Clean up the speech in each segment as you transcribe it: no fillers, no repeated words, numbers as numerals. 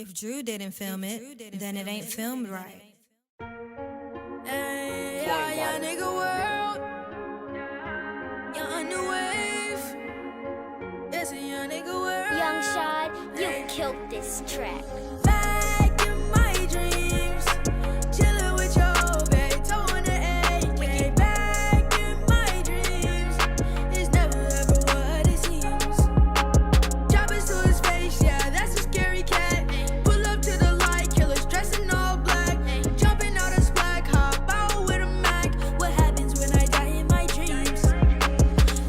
If Drew didn't film it, then it ain't filmed right. Hey, yeah, nigga world. Young new wave. It's a young nigga world. Young Shad, you killed this track. Back in my dreams, chillin' with your babe, towing the AK. Back in my dreams, it's never ever what it seems. Choppers to his face, yeah, that's a scary cat. Pull up to the light, killers dressed in all black. Jumping out of splat, hop out with a Mac. What happens when I die in my dreams?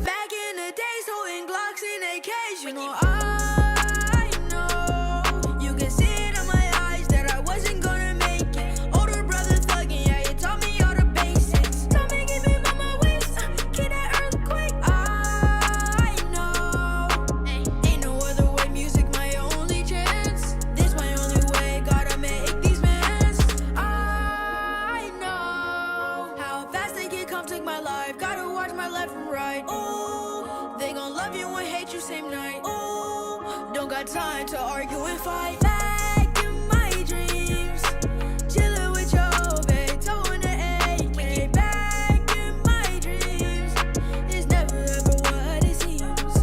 Back in the days, holding Glocks and AKs, you know I know. You can see it in my eyes that I wasn't gonna make it. Older brother thugging, yeah, you taught me all the basics. Told me keep it by my waist, get that earthquake. I know, ain't no other way. Music my only chance. This my only way. Gotta make these mans. I know how fast they can come take my life. Gotta watch my left and right. Ooh, they gon' love you and hate you same night. Ooh, don't got time to argue and fight. Back in my dreams, chillin' with your babe, towing the AK. Back in my dreams, it's never ever what it seems.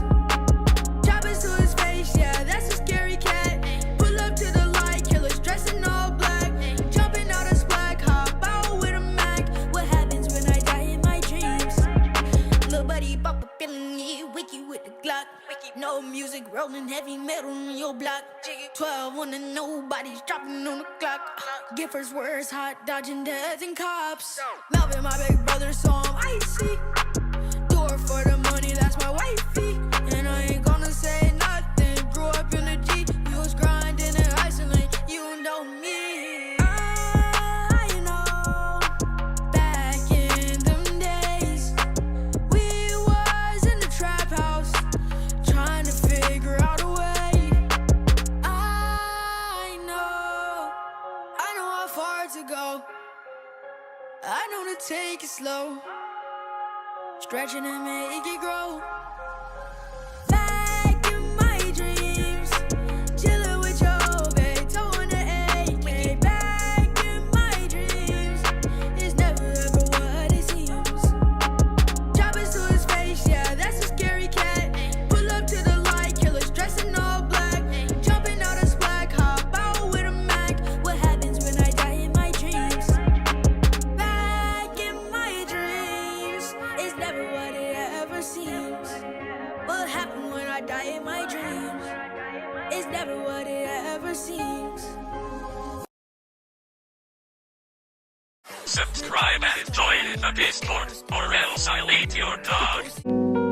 Choppers to his face, yeah, that's a scary cat. Pull up to the light, killers dressed in all black. Jumping out of splat, hop out with a Mac. What happens when I die in my dreams? Little buddy pop up feeling me, wiki with the Glock. No music, rolling heavy metal on your block. 12 on the nobody's dropping on the clock. Get first words hot, dodging death and cops. Melvin, my big brother, so I'm icy. Do it for the money, that's my wifey. And I ain't gonna say nothing. Grew up in the G, you was grinding in Iceland. You know me. I know. Back in them days, we was in the trap house, trying to figure out a way. I know how far to go. I know to take it slow, stretching and make it grow. Back in my dreams, chillin' with your babe, towing the AK. Back in my dreams, it's never ever what it seems. Choppers to his face, yeah, that's a scary cat. Pull up to the light, killers dressed in all black. Jumping out of splat, hop out with a Mac. What happens when I die in my dreams? Back in my dreams, it's never what it ever seems. What happened when I die in my dreams? It's never what it ever seems. Subscribe and join the Discord, or else I'll eat your dog.